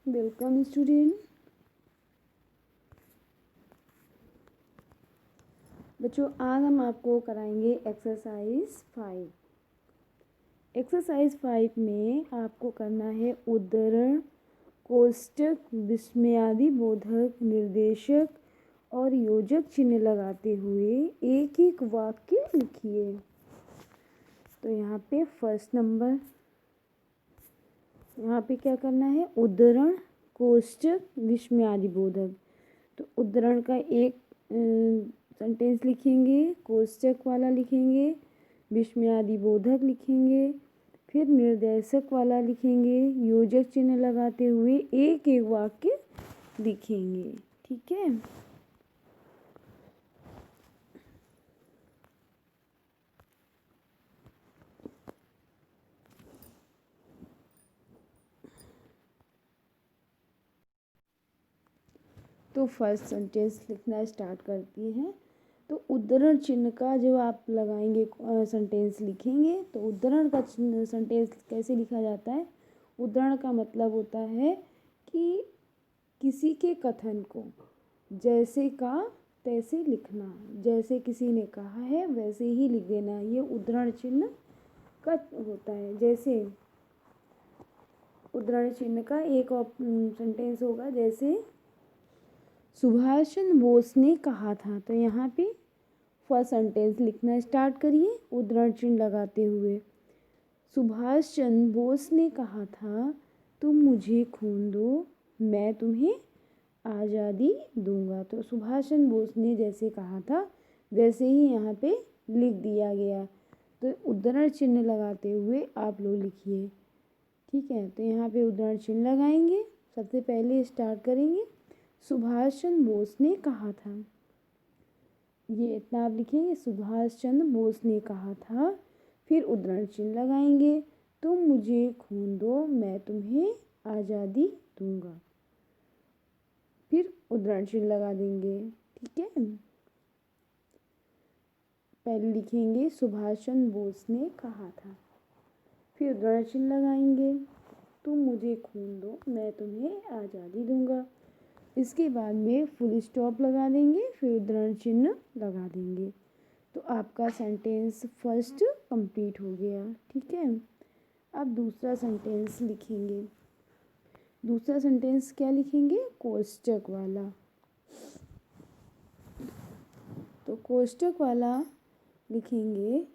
Welcome student. बच्चों आज हम आपको कराएंगे एक्सरसाइज 5। एक्सरसाइज 5 में आपको करना है उद्धरण, कोष्टक, विस्मयादि बोधक, निर्देशक और योजक चिन्ह लगाते हुए एक एक वाक्य लिखिए। तो यहाँ पे फर्स्ट नंबर, यहाँ पे क्या करना है, उद्धरण, कोष्टक, विस्मयादि बोधक। तो उद्धरण का एक सेंटेंस लिखेंगे, कोष्टक वाला लिखेंगे, विस्मयादि बोधक लिखेंगे, फिर निर्देशक वाला लिखेंगे, योजक चिन्ह लगाते हुए एक एक वाक्य लिखेंगे। ठीक है। तो फर्स्ट सेंटेंस लिखना स्टार्ट करती हैं। तो उद्धरण चिन्ह का जो आप लगाएंगे सेंटेंस लिखेंगे, तो उद्धरण का सेंटेंस कैसे लिखा जाता है। उद्धरण का मतलब होता है कि किसी के कथन को जैसे का तैसे लिखना, जैसे किसी ने कहा है वैसे ही लिख देना, ये उद्धरण चिन्ह का होता है। जैसे उद्धरण चिन्ह का एक सेंटेंस होगा, जैसे सुभाष चंद्र बोस ने कहा था। तो यहाँ पे फर्स्ट सेंटेंस लिखना स्टार्ट करिए उद्धरण चिन्ह लगाते हुए। सुभाष चंद्र बोस ने कहा था, तुम मुझे खून दो, मैं तुम्हें आज़ादी दूंगा। तो सुभाष चंद्र बोस ने जैसे कहा था वैसे ही यहाँ पे लिख दिया गया। तो उद्धरण चिन्ह लगाते हुए आप लोग लिखिए। ठीक है। तो यहाँ पे उद्धरण चिन्ह लगाएंगे। सबसे पहले स्टार्ट करेंगे, सुभाष चंद्र बोस ने कहा था। ये इतना आप लिखेंगे, सुभाष चंद्र बोस ने कहा था। फिर उद्धरण चिन्ह लगाएंगे, तुम मुझे खून दो, मैं तुम्हें आज़ादी दूंगा। फिर उद्धरण चिन्ह लगा देंगे। ठीक है। पहले लिखेंगे सुभाष चंद्र बोस ने कहा था, फिर उद्धरण चिन्ह लगाएंगे, तुम मुझे खून दो, मैं तुम्हें आज़ादी दूंगा। इसके बाद में फुल स्टॉप लगा देंगे, फिर उद्धरण चिन्ह लगा देंगे। तो आपका सेंटेंस फर्स्ट कंप्लीट हो गया। ठीक है। अब दूसरा सेंटेंस लिखेंगे। दूसरा सेंटेंस क्या लिखेंगे, कोष्टक वाला। तो कोष्टक वाला लिखेंगे,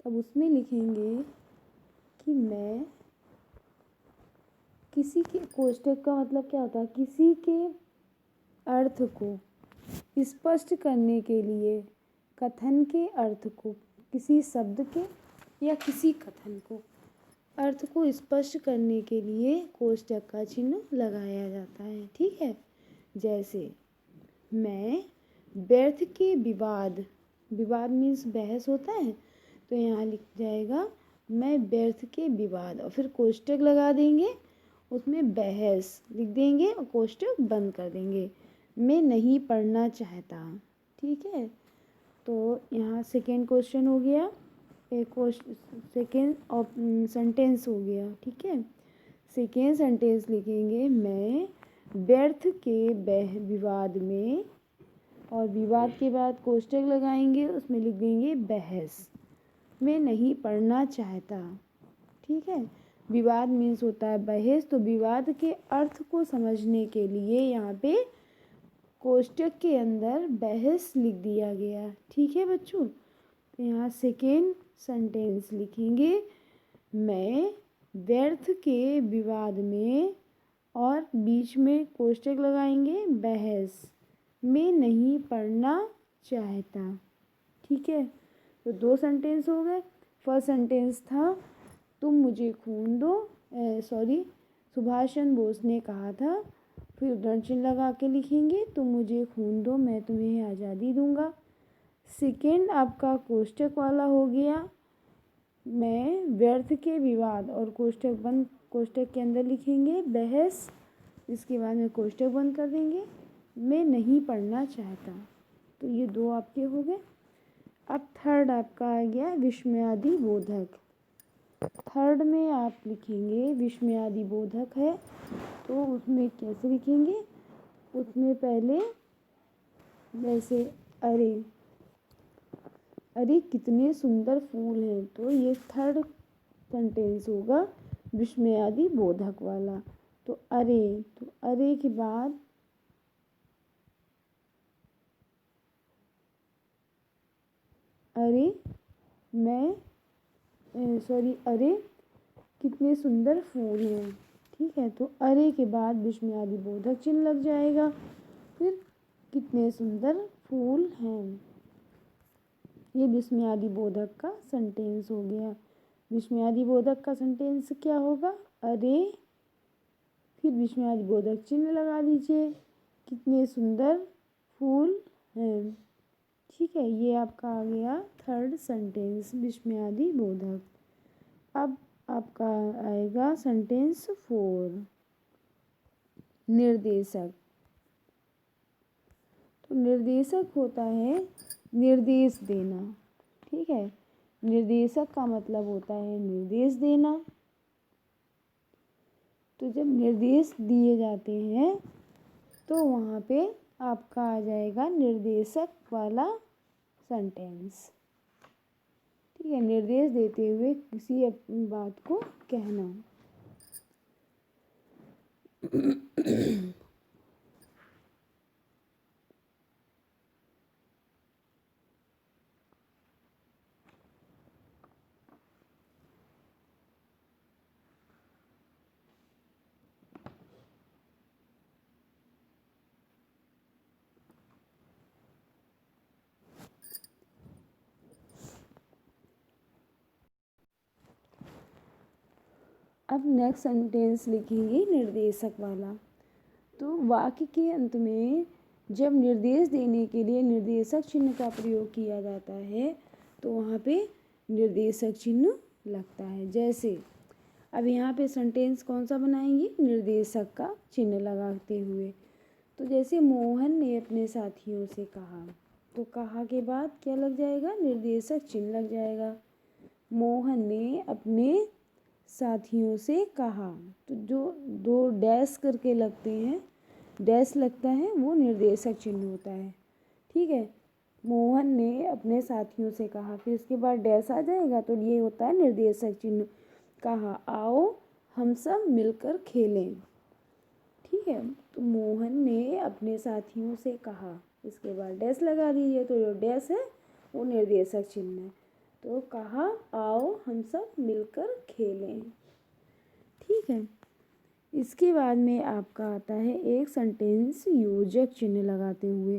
तब उसमें लिखेंगे कि मैं किसी के, कोष्टक का मतलब क्या होता है, किसी के अर्थ को स्पष्ट करने के लिए, कथन के अर्थ को, किसी शब्द के या किसी कथन को अर्थ को स्पष्ट करने के लिए कोष्टक का चिन्ह लगाया जाता है। ठीक है। जैसे मैं व्यर्थ के विवाद, विवाद मीन्स बहस होता है, तो यहाँ लिख जाएगा मैं व्यर्थ के विवाद, और फिर कोष्टक लगा देंगे, उसमें बहस लिख देंगे और कोष्टक बंद कर देंगे। मैं नहीं पढ़ना चाहता। ठीक है। तो यहाँ सेकेंड क्वेश्चन हो गया, एक सेकेंड सेंटेंस हो गया। ठीक है। सेकेंड सेंटेंस लिखेंगे, मैं व्यर्थ के विवाद में, और विवाद के बाद कोष्टक लगाएंगे, उसमें लिख देंगे बहस, मैं नहीं पढ़ना चाहता। ठीक है। विवाद मीन्स होता है बहस, तो विवाद के अर्थ को समझने के लिए यहाँ पे कोष्टक के अंदर बहस लिख दिया गया। ठीक है बच्चों। तो यहाँ सेकेंड सेंटेंस लिखेंगे, मैं व्यर्थ के विवाद में, और बीच में कोष्टक लगाएंगे बहस, मैं नहीं पढ़ना चाहता। ठीक है। तो दो सेंटेंस हो गए। फर्स्ट सेंटेंस था तुम मुझे खून दो, सुभाष चंद्र बोस ने कहा था। फिर उद्धरण चिन्ह लगा के लिखेंगे, तुम मुझे खून दो, मैं तुम्हें आज़ादी दूंगा। सेकेंड आपका कोष्टक वाला हो गया, मैं व्यर्थ के विवाद, और कोष्टक बंद, कोष्टक के अंदर लिखेंगे बहस, इसके बाद में कोष्टक बंद कर देंगे, मैं नहीं पढ़ना चाहता। तो ये दो आपके हो गए। अब थर्ड आपका आ गया विस्मयादि बोधक। थर्ड में आप लिखेंगे विस्मयादि बोधक है, तो उसमें कैसे लिखेंगे, उसमें पहले जैसे अरे अरे कितने सुंदर फूल हैं, तो ये थर्ड सेंटेंस होगा विस्मयादि बोधक वाला। तो अरे के बाद अरे अरे कितने सुंदर फूल हैं, ठीक है। तो अरे के बाद विस्मयादि बोधक चिन्ह लग जाएगा, फिर कितने सुंदर फूल हैं, ये विस्मयादि बोधक का सेंटेंस हो गया। विस्मयादि बोधक का सेंटेंस क्या होगा, अरे फिर विस्मयादि बोधक चिन्ह लगा दीजिए, कितने सुंदर फूल हैं, ठीक है। ये आपका आ गया थर्ड सेंटेंस विस्मयादि बोधक। अब आपका आएगा सेंटेंस 4 निर्देशक। तो निर्देशक होता है निर्देश देना, ठीक है। निर्देशक का मतलब होता है निर्देश देना। तो जब निर्देश दिए जाते हैं तो वहाँ पे आपका आ जाएगा निर्देशक वाला सेंटेंस, ठीक है। निर्देश देते हुए किसी अपनी बात को कहना। अब नेक्स्ट सेंटेंस लिखेंगे निर्देशक वाला। तो वाक्य के अंत में जब निर्देश देने के लिए निर्देशक चिन्ह का प्रयोग किया जाता है तो वहाँ पे निर्देशक चिन्ह लगता है। जैसे अब यहाँ पे सेंटेंस कौन सा बनाएंगे, निर्देशक का चिन्ह लगाते हुए। तो जैसे मोहन ने अपने साथियों से कहा, तो कहा के बाद क्या लग जाएगा, निर्देशक चिन्ह लग जाएगा। मोहन ने अपने साथियों से कहा, तो जो दो डैश करके लगते हैं, डैश लगता है, वो निर्देशक चिन्ह होता है, ठीक है। मोहन ने अपने साथियों से कहा, फिर इसके बाद डैश आ जाएगा, तो ये होता है निर्देशक चिन्ह। कहा आओ हम सब मिलकर खेलें, ठीक है। तो मोहन ने अपने साथियों से कहा, इसके बाद डैश लगा दीजिए, तो जो डैश है वो निर्देशक चिन्ह है। तो कहा आओ हम सब मिलकर खेलें, ठीक है। इसके बाद में आपका आता है एक सेंटेंस योजक चिन्ह लगाते हुए।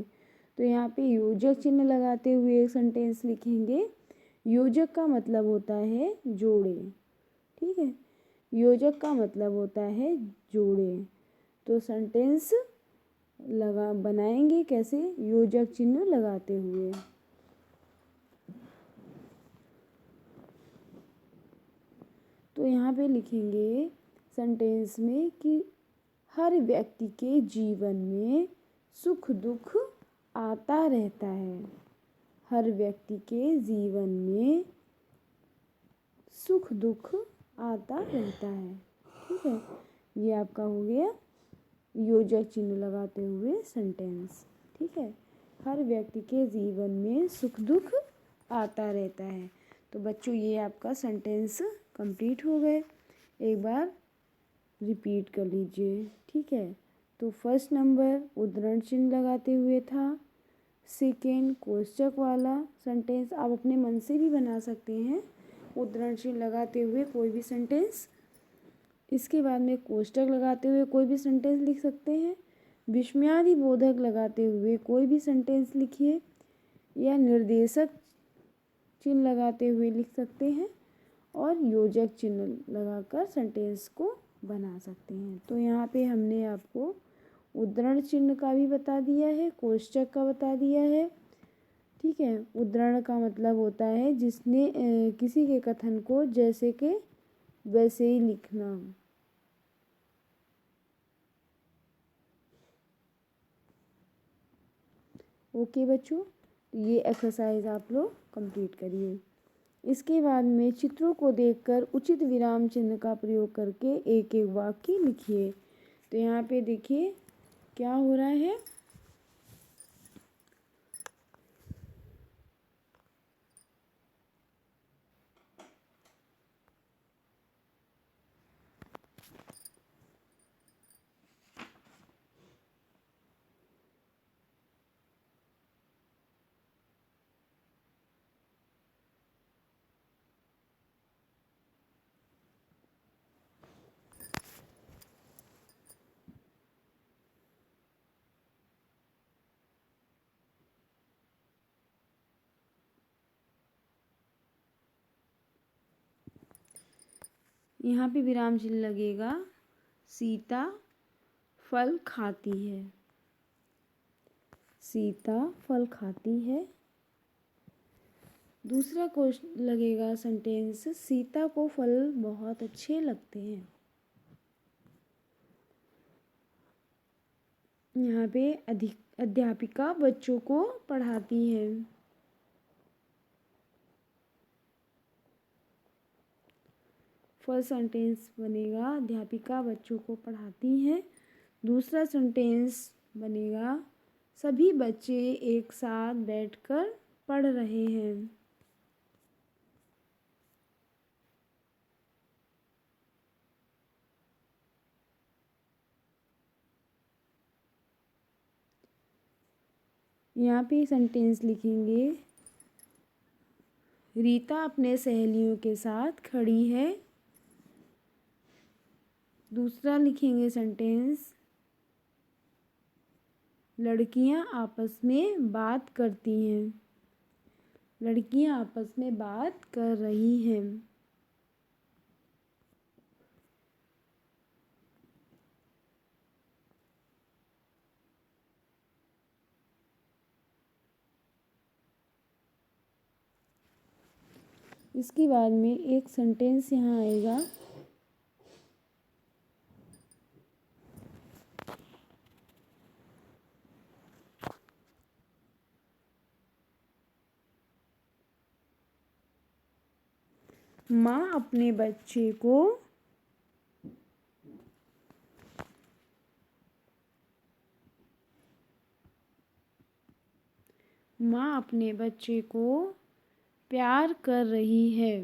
तो यहाँ पे योजक चिन्ह लगाते हुए एक सेंटेंस लिखेंगे। योजक का मतलब होता है जोड़े, ठीक है। योजक का मतलब होता है जोड़े। तो सेंटेंस बनाएंगे कैसे, योजक चिन्ह लगाते हुए। तो यहाँ पे लिखेंगे सेंटेंस में कि हर व्यक्ति के जीवन में सुख दुख आता रहता है। हर व्यक्ति के जीवन में सुख दुख आता रहता है, ठीक है। ये आपका हो गया योजक चिन्ह लगाते हुए सेंटेंस, ठीक है। हर व्यक्ति के जीवन में सुख दुख आता रहता है। तो बच्चों ये आपका सेंटेंस कंप्लीट हो गए, एक बार रिपीट कर लीजिए, ठीक है। तो फर्स्ट नंबर उद्धरण चिन्ह लगाते हुए था। सेकेंड कोष्ठक वाला सेंटेंस आप अपने मन से भी बना सकते हैं, उद्धरण चिन्ह लगाते हुए कोई भी सेंटेंस। इसके बाद में कोष्ठक लगाते हुए कोई भी सेंटेंस लिख सकते हैं। विस्मयादि बोधक लगाते हुए कोई भी सेंटेंस लिखिए, या निर्देशक चिन्ह लगाते हुए लिख सकते हैं, और योजक चिन्ह लगाकर सेंटेंस को बना सकते हैं। तो यहाँ पे हमने आपको उद्धरण चिन्ह का भी बता दिया है, कोष्ठक का बता दिया है, ठीक है। उद्धरण का मतलब होता है जिसने किसी के कथन को जैसे के वैसे ही लिखना। ओके बच्चों, ये एक्सरसाइज आप लोग कंप्लीट करिए। इसके बाद में चित्रों को देखकर उचित विराम चिन्ह का प्रयोग करके एक एक वाक्य लिखिए। तो यहाँ पे देखिए क्या हो रहा है। यहाँ पे विराम चिन्ह लगेगा, सीता फल खाती है। सीता फल खाती है। दूसरा क्वेश्चन लगेगा सेंटेंस, सीता को फल बहुत अच्छे लगते हैं। यहाँ पे अध्यापिका बच्चों को पढ़ाती है। फर्स्ट सेंटेंस बनेगा अध्यापिका बच्चों को पढ़ाती है। दूसरा सेंटेंस बनेगा सभी बच्चे एक साथ बैठकर पढ़ रहे हैं। यहाँ पे सेंटेंस लिखेंगे, रीता अपने सहेलियों के साथ खड़ी है। दूसरा लिखेंगे सेंटेंस, लड़कियां आपस में बात करती हैं। लड़कियां आपस में बात कर रही हैं। इसके बाद में एक सेंटेंस यहाँ आएगा, माँ अपने बच्चे को प्यार कर रही है।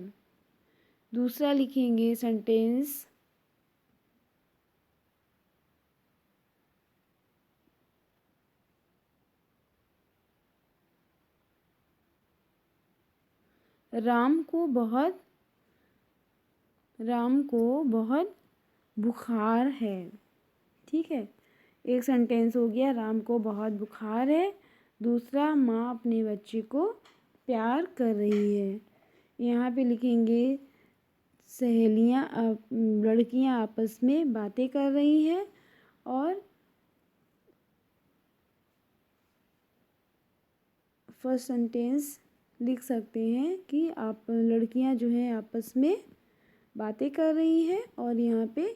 दूसरा लिखेंगे सेंटेंस, राम को बहुत बुखार है। ठीक है, एक सेंटेंस हो गया राम को बहुत बुखार है। दूसरा माँ अपने बच्चे को प्यार कर रही है। यहाँ पे लिखेंगे लड़कियाँ आपस में बातें कर रही हैं। और फर्स्ट सेंटेंस लिख सकते हैं कि आप लड़कियां जो हैं आपस में बातें कर रही हैं और यहाँ पे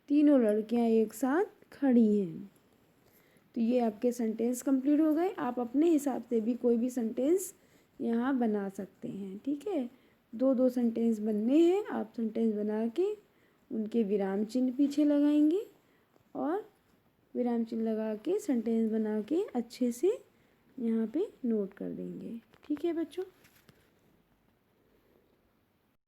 तीनों लड़कियां एक साथ खड़ी हैं। तो ये आपके सेंटेंस कंप्लीट हो गए। आप अपने हिसाब से भी कोई भी सेंटेंस यहाँ बना सकते हैं। ठीक है, दो सेंटेंस बनने हैं। आप सेंटेंस बना के उनके विराम चिन्ह पीछे लगाएंगे और विराम चिन्ह लगा के सेंटेंस बना के अच्छे से यहाँ पे नोट कर देंगे। ठीक है बच्चों।